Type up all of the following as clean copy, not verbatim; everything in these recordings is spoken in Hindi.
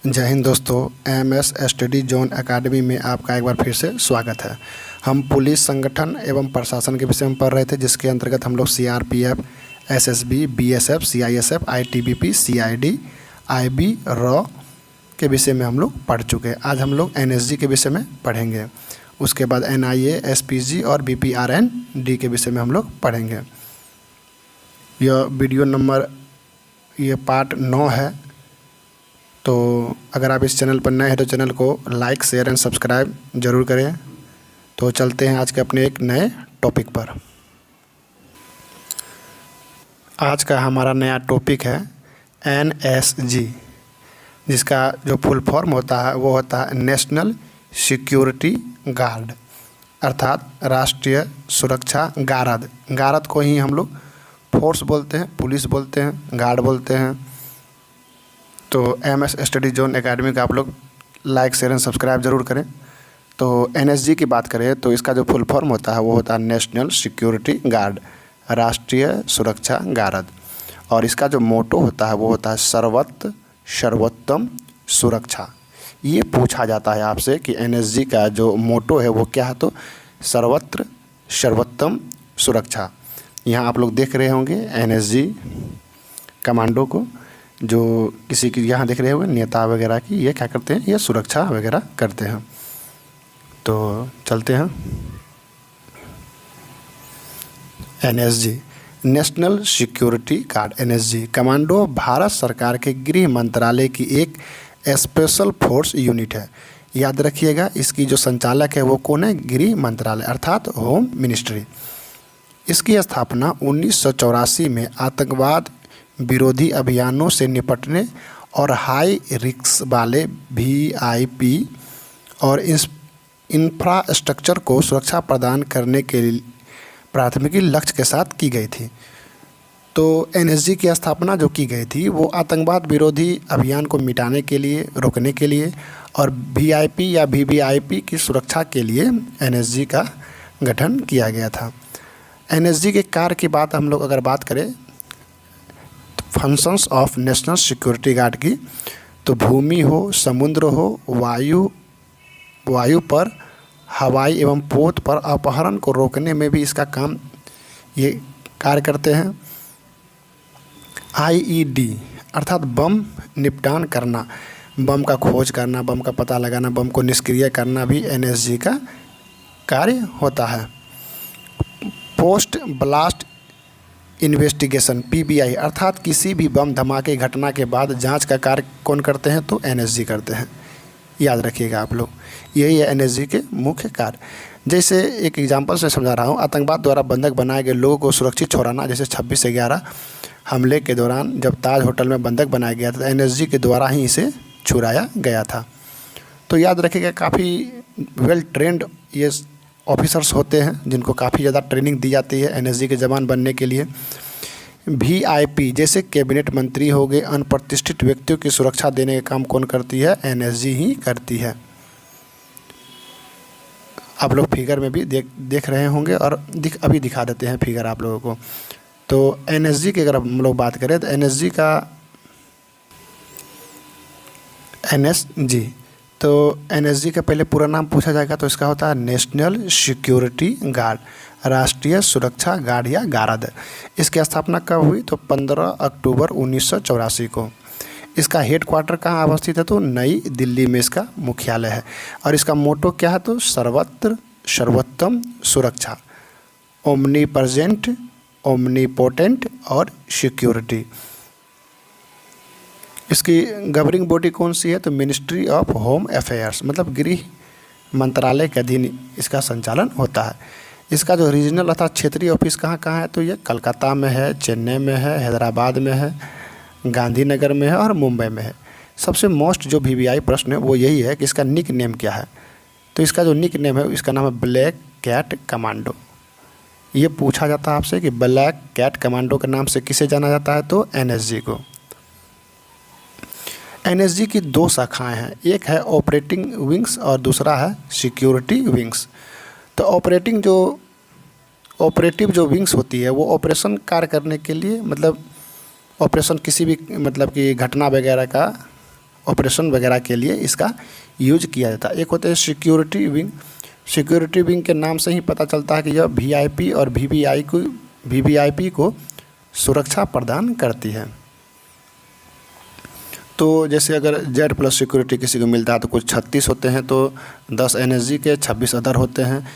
जय हिंद दोस्तों। एमएस स्टडी जोन एकेडमी में आपका एक बार फिर से स्वागत है। हम पुलिस संगठन एवं प्रशासन के विषय में पढ़ रहे थे, जिसके अंतर्गत हम लोग CRPF, SSB, BSF, CISF, ITBP, CID, IB, raw के विषय में हम लोग पढ़ चुके हैं। आज हम लोग एनएसजी के विषय में पढ़ेंगे। उसके बाद एनआईए, एसपीजी और बीपीआरएनडी के विषय में हम लोग पढ़ेंगे। यह वीडियो नंबर पार्ट 9 है। तो अगर आप इस चैनल पर नए हैं तो चैनल को लाइक, शेयर एंड सब्सक्राइब ज़रूर करें। तो चलते हैं आज के अपने एक नए टॉपिक पर। आज का हमारा नया टॉपिक है एनएसजी, जिसका जो फुल फॉर्म होता है वो होता है नेशनल सिक्योरिटी गार्ड, अर्थात राष्ट्रीय सुरक्षा गारद। गारद को ही हम लोग फोर्स बोलते हैं, पुलिस बोलते हैं, गार्ड बोलते हैं। तो एमएस स्टडी जोन एकेडमी का आप लोग लाइक, शेयर एंड सब्सक्राइब ज़रूर करें। तो एनएसजी की बात करें तो इसका जो फुल फॉर्म होता है वो होता है नेशनल सिक्योरिटी गार्ड, राष्ट्रीय सुरक्षा गारद। और इसका जो मोटो होता है वो होता है सर्वत्र सर्वोत्तम सुरक्षा। ये पूछा जाता है आपसे कि एनएसजी का जो मोटो है वो क्या है, तो सर्वत्र सर्वोत्तम सुरक्षा। यहाँ आप लोग देख रहे होंगे एनएसजी कमांडो को, जो किसी की यहाँ देख रहे होंगे नेता वगैरह की, ये क्या करते हैं, ये सुरक्षा वगैरह करते हैं। तो चलते हैं। NSG national security guard. NSG commando Bharat सरकार के गृह मंत्रालय की एक स्पेशल फोर्स यूनिट है। याद रखिएगा, इसकी जो संचालक है वो कौन है, गृह मंत्रालय अर्थात होम मिनिस्ट्री। इसकी स्थापना 1984 में आतंकवाद विरोधी अभियानों से निपटने और हाई रिस्क वाले वीआईपी और इंफ्रास्ट्रक्चर को सुरक्षा प्रदान करने के प्राथमिक लक्ष्य के साथ की गई थी। तो एनएसजी की स्थापना जो की गई थी वो आतंकवाद विरोधी अभियान को मिटाने के लिए, रोकने के लिए और वीआईपी या वीवीआईपी की सुरक्षा के लिए एनएसजी का गठन किया गया था। एनएसजी के कार्य की बात हम लोग अगर बात करें, functions of national security guard की, तो भूमि हो, समुद्र हो, वायु पर, हवाई एवं पोत पर अपहरण को रोकने में भी इसका काम ये कार्य करते हैं। आईईडी अर्थात बम निपटान करना, बम का खोज करना, बम का पता लगाना, बम को निष्क्रिय करना भी एनएसजी का कार्य होता है। पोस्ट ब्लास्ट इन्वेस्टिगेशन, पीबीआई अर्थात किसी भी बम धमाके घटना के बाद जांच का कार्य कौन करते हैं, तो एनएसजी करते हैं। याद रखिएगा आप लोग, यही है एनएसजी के मुख्य कार्य। जैसे एक एग्जांपल से समझा रहा हूँ, आतंकवाद द्वारा बंधक बनाए गए लोगों को सुरक्षित छोड़ाना। जैसे 26/11 हमले के दौरान जब ताज होटल में बंधक बनाया गया था, तो एनएसजी के द्वारा ही इसे छुड़ाया गया था। तो याद रखिएगा, काफ़ी वेल ट्रेंड ये ऑफिसर्स होते हैं जिनको काफ़ी ज़्यादा ट्रेनिंग दी जाती है एनएसजी के जवान बनने के लिए। वीआईपी जैसे कैबिनेट मंत्री हो गए, अनप्रतिष्ठित व्यक्तियों की सुरक्षा देने का काम कौन करती है, एनएसजी ही करती है। आप लोग फिगर में भी देख रहे होंगे और अभी दिखा देते हैं फिगर आप लोगों को। तो एनएसजी की अगर हम लोग बात करें तो एनएसजी का एनएसजी का पहले पूरा नाम पूछा जाएगा तो इसका होता है नेशनल सिक्योरिटी गार्ड, राष्ट्रीय सुरक्षा गार्ड या गारद। इसकी स्थापना कब हुई, तो 15 अक्टूबर 1984 को। इसका हेडक्वार्टर कहाँ अवस्थित है, तो नई दिल्ली में इसका मुख्यालय है। और इसका मोटो क्या है, तो सर्वत्र सर्वोत्तम सुरक्षा, ओमनी प्रेजेंट, ओमनीपोटेंट और सिक्योरिटी। इसकी गवर्निंग बॉडी कौन सी है, तो मिनिस्ट्री ऑफ होम अफेयर्स, मतलब गृह मंत्रालय के अधीन इसका संचालन होता है। इसका जो रीजनल अर्थात क्षेत्रीय ऑफिस कहाँ कहाँ है, तो ये कलकत्ता में है, चेन्नई में है, हैदराबाद में है, गांधीनगर में है और मुंबई में है। सबसे मोस्ट जो वीवीआई प्रश्न है वो यही है कि इसका निक नेम क्या है। तो इसका जो निक नेम है इसका नाम है ब्लैक कैट कमांडो। ये पूछा जाता है आपसे कि ब्लैक कैट कमांडो के नाम से किसे जाना जाता है, तो एनएसजी को। एनएसजी की 2 शाखाएं हैं, एक है ऑपरेटिंग विंग्स और दूसरा है सिक्योरिटी विंग्स। तो ऑपरेटिव जो विंग्स होती है वो ऑपरेशन कार्य करने के लिए, मतलब ऑपरेशन किसी भी मतलब कि घटना वगैरह का ऑपरेशन वगैरह के लिए इसका यूज किया जाता है। एक होते हैं सिक्योरिटी विंग। सिक्योरिटी विंग के नाम से ही पता चलता है कि यह वीआईपी और वीवीआईपी को सुरक्षा प्रदान करती है। तो जैसे अगर जेड प्लस सिक्योरिटी किसी को मिलता है तो कुछ 36 होते हैं, तो 10 एनएसजी के 26 अदर होते हैं,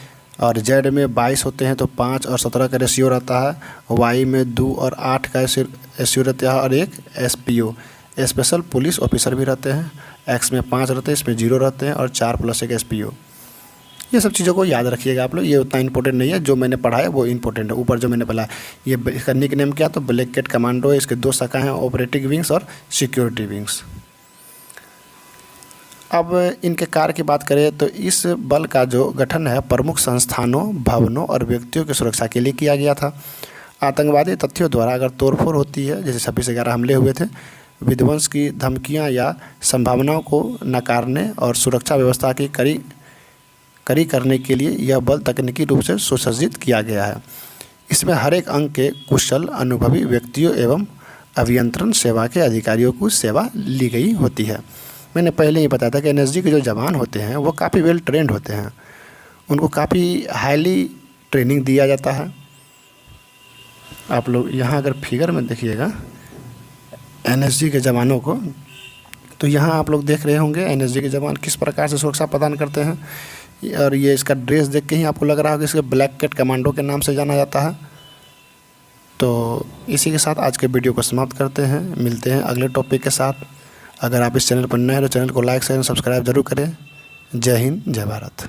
और जेड में 22 होते हैं तो 5 और 17 का रेशियो रहता है। वाई में 2 और 8 का रेशियो रहता है, और एक एसपीओ स्पेशल पुलिस ऑफिसर भी रहते हैं। एक्स में 5 रहते हैं, इसमें 0 रहते हैं, और 4 + 1 एसपीओ। ये सब चीज़ों को याद रखिएगा आप लोग, ये उतना इंपॉर्टेंट नहीं है। जो मैंने पढ़ा है वो इंपॉर्टेंट है। ऊपर जो मैंने बोला ये इसका निक नेम क्या, तो ब्लैक कैट कमांडो है। इसके 2 शाखा हैं, ऑपरेटिंग विंग्स और सिक्योरिटी विंग्स। अब इनके कार्य की बात करें तो इस बल का जो गठन है प्रमुख संस्थानों, भवनों और व्यक्तियों की सुरक्षा के लिए किया गया था। आतंकवादी तथ्यों द्वारा अगर तोड़फोड़ होती है, जैसे 26/11 हमले हुए थे, विध्वंस की धमकियां या संभावनाओं को नकारने और सुरक्षा व्यवस्था की कड़ी करने के लिए यह बल तकनीकी रूप से सुसज्जित किया गया है। इसमें हर एक अंग के कुशल अनुभवी व्यक्तियों एवं अभियंत्रण सेवा के अधिकारियों की सेवा ली गई होती है। मैंने पहले ही बताया था कि एनएसजी के जो जवान होते हैं वो काफ़ी वेल ट्रेंड होते हैं, उनको काफ़ी हाईली ट्रेनिंग दिया जाता है। आप लोग यहाँ अगर फिगर में देखिएगा एनएसजी के जवानों को, तो यहाँ आप लोग देख रहे होंगे एनएसजी के जवान किस प्रकार से सुरक्षा प्रदान करते हैं। और ये इसका ड्रेस देख के ही आपको लग रहा होगा इसके ब्लैक कैट कमांडो के नाम से जाना जाता है। तो इसी के साथ आज के वीडियो को समाप्त करते हैं, मिलते हैं अगले टॉपिक के साथ। अगर आप इस चैनल पर नए हैं तो चैनल को लाइक शेयर सब्सक्राइब जरूर करें। जय हिंद, जय भारत।